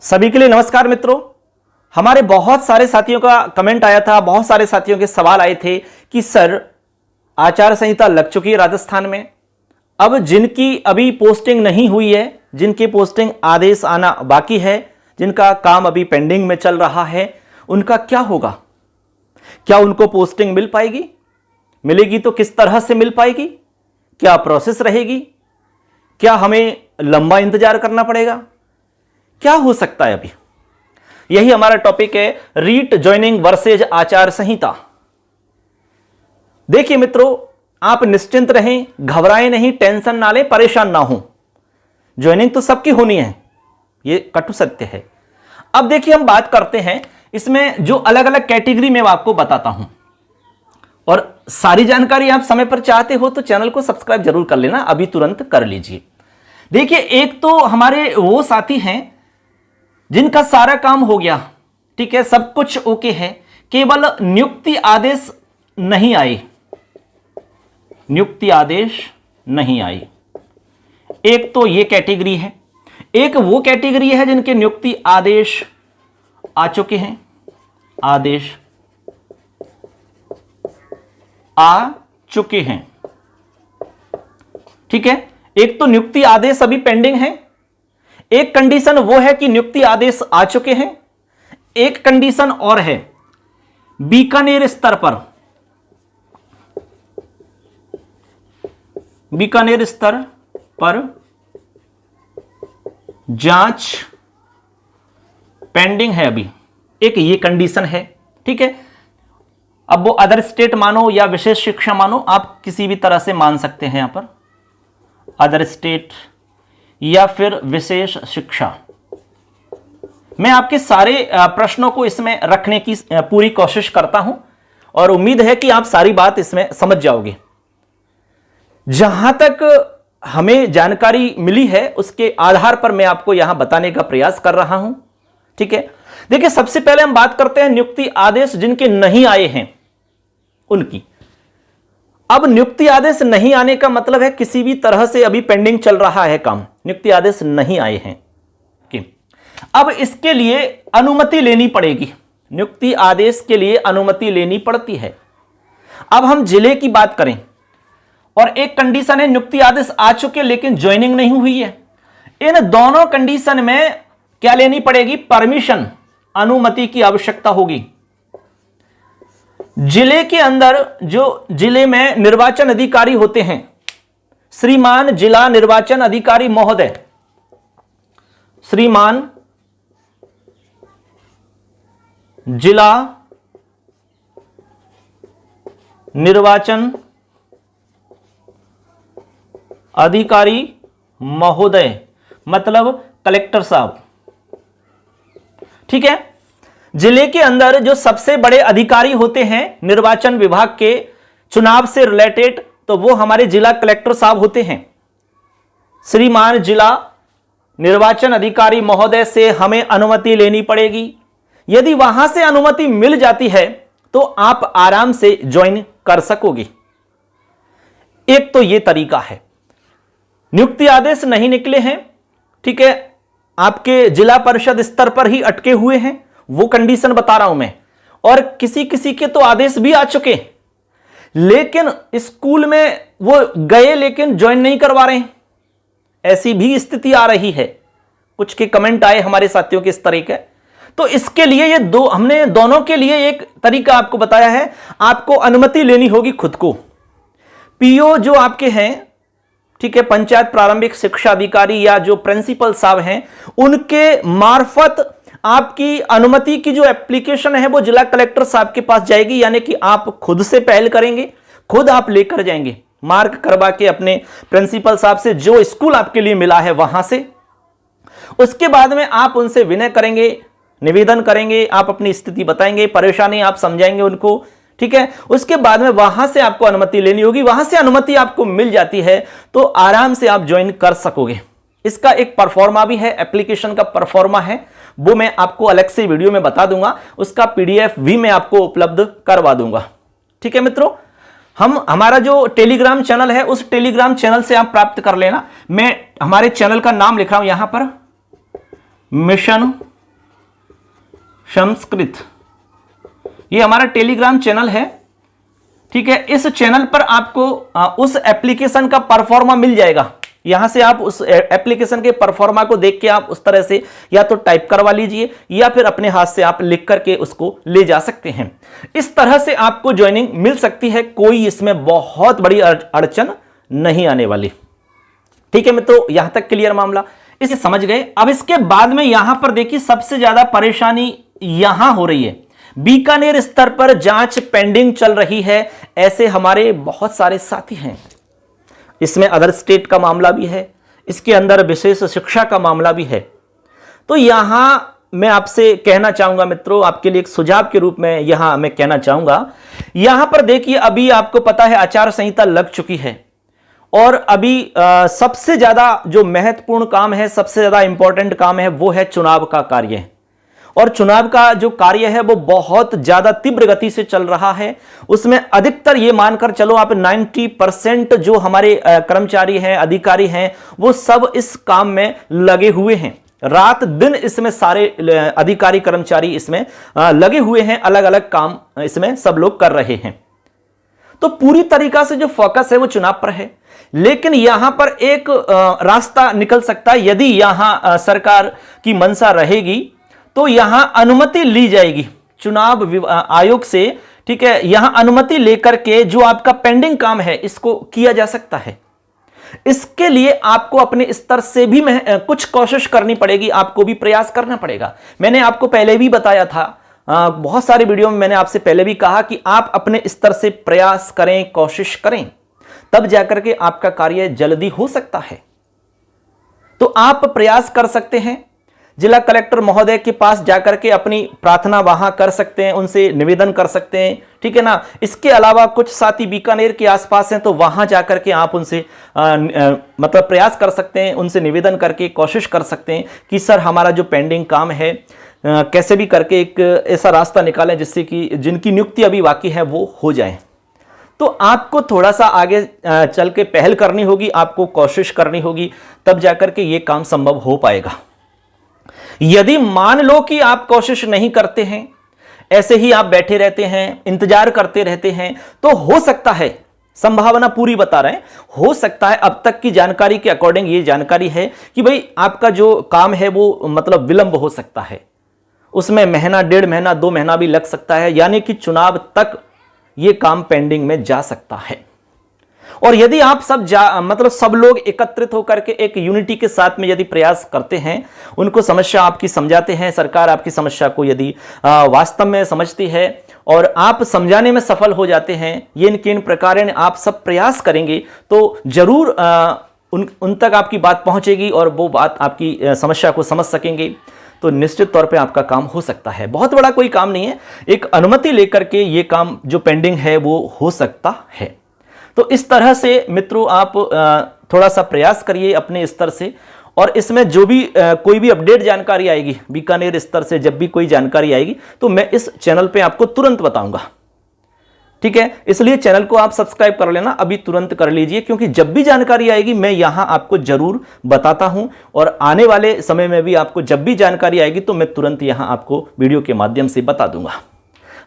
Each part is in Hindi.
सभी के लिए नमस्कार मित्रों। हमारे बहुत सारे साथियों का कमेंट आया था, बहुत सारे साथियों के सवाल आए थे कि सर आचार संहिता लग चुकी है राजस्थान में, अब जिनकी अभी पोस्टिंग नहीं हुई है, जिनकी पोस्टिंग आदेश आना बाकी है, जिनका काम अभी पेंडिंग में चल रहा है, उनका क्या होगा? क्या उनको पोस्टिंग मिल पाएगी? मिलेगी तो किस तरह से मिल पाएगी? क्या प्रोसेस रहेगी? क्या हमें लंबा इंतजार करना पड़ेगा? क्या हो सकता है अभी? यही हमारा टॉपिक है, रीट ज्वाइनिंग वर्सेज आचार संहिता। देखिए मित्रों, आप निश्चिंत रहें, घबराएं नहीं, टेंशन ना लें, परेशान ना हो। ज्वाइनिंग तो सबकी होनी है, ये कटु सत्य है। अब देखिए, हम बात करते हैं इसमें जो अलग अलग कैटेगरी में आपको बताता हूं, और सारी जानकारी आप समय पर चाहते हो तो चैनल को सब्सक्राइब जरूर कर लेना, अभी तुरंत कर लीजिए। देखिए, एक तो हमारे वो साथी हैं जिनका सारा काम हो गया, ठीक है, सब कुछ ओके है, केवल नियुक्ति आदेश नहीं आए, नियुक्ति आदेश नहीं आई। एक तो ये कैटेगरी है। एक वो कैटेगरी है जिनके नियुक्ति आदेश आ चुके हैं, आदेश आ चुके हैं, ठीक है। एक तो नियुक्ति आदेश अभी पेंडिंग है, एक कंडीशन वो है कि नियुक्ति आदेश आ चुके हैं, एक कंडीशन और है, बीकानेर स्तर पर, बीकानेर स्तर पर जांच पेंडिंग है अभी, एक ये कंडीशन है, ठीक है। अब वो अदर स्टेट मानो या विशेष शिक्षा मानो, आप किसी भी तरह से मान सकते हैं, यहां पर अदर स्टेट या फिर विशेष शिक्षा। मैं आपके सारे प्रश्नों को इसमें रखने की पूरी कोशिश करता हूं और उम्मीद है कि आप सारी बात इसमें समझ जाओगे। जहां तक हमें जानकारी मिली है उसके आधार पर मैं आपको यहां बताने का प्रयास कर रहा हूं, ठीक है। देखिए, सबसे पहले हम बात करते हैं नियुक्ति आदेश जिनके नहीं आए हैं उनकी। अब नियुक्ति आदेश नहीं आने का मतलब है किसी भी तरह से अभी पेंडिंग चल रहा है काम, नियुक्ति आदेश नहीं आए हैं कि अब इसके लिए अनुमति लेनी पड़ेगी, नियुक्ति आदेश के लिए अनुमति लेनी पड़ती है। अब हम जिले की बात करें, और एक कंडीशन है नियुक्ति आदेश आ चुके लेकिन ज्वाइनिंग नहीं हुई है। इन दोनों कंडीशन में क्या लेनी पड़ेगी? परमिशन, अनुमति की आवश्यकता होगी। जिले के अंदर जो जिले में निर्वाचन अधिकारी होते हैं, श्रीमान जिला निर्वाचन अधिकारी महोदय, श्रीमान जिला निर्वाचन अधिकारी महोदय मतलब कलेक्टर साहब, ठीक है। जिले के अंदर जो सबसे बड़े अधिकारी होते हैं निर्वाचन विभाग के चुनाव से रिलेटेड, तो वो हमारे जिला कलेक्टर साहब होते हैं। श्रीमान जिला निर्वाचन अधिकारी महोदय से हमें अनुमति लेनी पड़ेगी। यदि वहां से अनुमति मिल जाती है तो आप आराम से ज्वाइन कर सकोगे। एक तो यह तरीका है। नियुक्ति आदेश नहीं निकले हैं, ठीक है, आपके जिला परिषद स्तर पर ही अटके हुए हैं, वो कंडीशन बता रहा हूं मैं। और किसी किसी के तो आदेश भी आ चुके, लेकिन स्कूल में वो गए लेकिन ज्वाइन नहीं करवा रहे हैं, ऐसी भी स्थिति आ रही है। कुछ के कमेंट आए हमारे साथियों के इस तरह के। तो इसके लिए ये दो, हमने दोनों के लिए एक तरीका आपको बताया है। आपको अनुमति लेनी होगी खुद को। पीओ जो आपके हैं, ठीक है, पंचायत प्रारंभिक शिक्षा अधिकारी या जो प्रिंसिपल साहब हैं, उनके मार्फत आपकी अनुमति की जो एप्लीकेशन है वो जिला कलेक्टर साहब के पास जाएगी। यानी कि आप खुद से पहल करेंगे, खुद आप लेकर जाएंगे, मार्क करवा के अपने प्रिंसिपल साहब से, जो स्कूल आपके लिए मिला है वहां से। उसके बाद में आप उनसे विनय करेंगे, निवेदन करेंगे, आप अपनी स्थिति बताएंगे, परेशानी आप समझाएंगे उनको, ठीक है। उसके बाद में वहां से आपको अनुमति लेनी होगी। वहां से अनुमति आपको मिल जाती है तो आराम से आप ज्वाइन कर सकोगे। इसका एक परफॉर्मा भी है, एप्लीकेशन का परफॉर्मा है, वो मैं आपको अलग से वीडियो में बता दूंगा, उसका पीडीएफ भी मैं आपको उपलब्ध करवा दूंगा, ठीक है मित्रों। हमारा जो टेलीग्राम चैनल है उस टेलीग्राम चैनल से आप प्राप्त कर लेना। मैं हमारे चैनल का नाम लिख रहा हूं यहां पर, मिशन संस्कृत, ये हमारा टेलीग्राम चैनल है। ठीक है, इस चैनल पर आपको उस एप्लीकेशन का परफॉर्मा मिल जाएगा। यहां से आप उस एप्लीकेशन के परफॉर्मा को देख के आप उस तरह से या तो टाइप करवा लीजिए या फिर अपने हाथ से आप लिख करके उसको ले जा सकते हैं। इस तरह से आपको ज्वाइनिंग मिल सकती है, कोई इसमें बहुत बड़ी अड़चन नहीं आने वाली। ठीक है मित्रों, यहां तक क्लियर मामला, इसे समझ गए। अब इसके बाद में यहां पर देखिए सबसे ज्यादा परेशानी यहां हो रही है, बीकानेर स्तर पर जांच पेंडिंग चल रही है। ऐसे हमारे बहुत सारे साथी हैं, इसमें अदर स्टेट का मामला भी है, इसके अंदर विशेष शिक्षा का मामला भी है। तो यहां मैं आपसे कहना चाहूंगा मित्रों, आपके लिए एक सुझाव के रूप में यहां मैं कहना चाहूंगा, यहां पर देखिए अभी आपको पता है आचार संहिता लग चुकी है और अभी सबसे ज्यादा जो महत्वपूर्ण काम है, सबसे ज्यादा इंपॉर्टेंट काम है वो है चुनाव का कार्य। और चुनाव का जो कार्य है वो बहुत ज्यादा तीव्र गति से चल रहा है। उसमें अधिकतर ये मानकर चलो आप 90% जो हमारे कर्मचारी हैं, अधिकारी हैं, वो सब इस काम में लगे हुए हैं। रात दिन इसमें सारे अधिकारी कर्मचारी इसमें लगे हुए हैं, अलग अलग काम इसमें सब लोग कर रहे हैं। तो पूरी तरीका से जो फोकस है वो चुनाव पर है। लेकिन यहां पर एक रास्ता निकल सकता है, यदि यहां सरकार की मंशा रहेगी तो यहां अनुमति ली जाएगी चुनाव आयोग से। ठीक है, यहां अनुमति लेकर के जो आपका पेंडिंग काम है इसको किया जा सकता है। इसके लिए आपको अपने स्तर से भी कुछ कोशिश करनी पड़ेगी, आपको भी प्रयास करना पड़ेगा। मैंने आपको पहले भी बताया था, बहुत सारे वीडियो में मैंने आपसे पहले भी कहा कि आप अपने स्तर से प्रयास करें, कोशिश करें, तब जाकर के आपका कार्य जल्दी हो सकता है। तो आप प्रयास कर सकते हैं, जिला कलेक्टर महोदय के पास जाकर के अपनी प्रार्थना वहां कर सकते हैं, उनसे निवेदन कर सकते हैं। ठीक है ना। इसके अलावा कुछ साथी बीकानेर के आसपास हैं तो वहां जाकर के आप उनसे मतलब प्रयास कर सकते हैं, उनसे निवेदन करके कोशिश कर सकते हैं कि सर हमारा जो पेंडिंग काम है कैसे भी करके एक ऐसा रास्ता निकालें जिससे कि जिनकी नियुक्ति अभी बाकी है वो हो जाए। तो आपको थोड़ा सा आगे चल के पहल करनी होगी, आपको कोशिश करनी होगी, तब जाकर के ये काम संभव हो पाएगा। यदि मान लो कि आप कोशिश नहीं करते हैं, ऐसे ही आप बैठे रहते हैं, इंतजार करते रहते हैं, तो हो सकता है, संभावना पूरी बता रहे हैं, हो सकता है अब तक की जानकारी के अकॉर्डिंग ये जानकारी है कि भाई आपका जो काम है वो मतलब विलंब हो सकता है, उसमें महीना, 1.5 महीना, 2 महीना भी लग सकता है, यानी कि चुनाव तक ये काम पेंडिंग में जा सकता है। और यदि आप मतलब सब लोग एकत्रित होकर के एक यूनिटी के साथ में यदि प्रयास करते हैं, उनको समस्या आपकी समझाते हैं, सरकार आपकी समस्या को यदि वास्तव में समझती है और आप समझाने में सफल हो जाते हैं, ये किन प्रकार आप सब प्रयास करेंगे तो जरूर उन तक आपकी बात पहुंचेगी और वो बात आपकी समस्या को समझ सकेंगे, तो निश्चित तौर पे आपका काम हो सकता है। बहुत बड़ा कोई काम नहीं है, एक अनुमति लेकर के ये काम जो पेंडिंग है वो हो सकता है। तो इस तरह से मित्रों आप थोड़ा सा प्रयास करिए अपने स्तर से, और इसमें जो भी कोई भी अपडेट जानकारी आएगी बीकानेर स्तर से, जब भी कोई जानकारी आएगी तो मैं इस चैनल पे आपको तुरंत बताऊंगा। ठीक है, इसलिए चैनल को आप सब्सक्राइब कर लेना, अभी तुरंत कर लीजिए, क्योंकि जब भी जानकारी आएगी मैं यहां आपको जरूर बताता हूं, और आने वाले समय में भी आपको जब भी जानकारी आएगी तो मैं तुरंत यहां आपको वीडियो के माध्यम से बता दूंगा।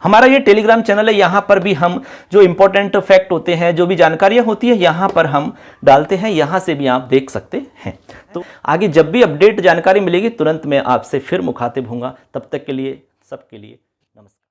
हमारा ये टेलीग्राम चैनल है, यहाँ पर भी हम जो इंपॉर्टेंट फैक्ट होते हैं, जो भी जानकारियाँ होती है यहाँ पर हम डालते हैं, यहाँ से भी आप देख सकते हैं। तो आगे जब भी अपडेट जानकारी मिलेगी तुरंत मैं आपसे फिर मुखातिब होऊंगा। तब तक के लिए सबके लिए नमस्कार।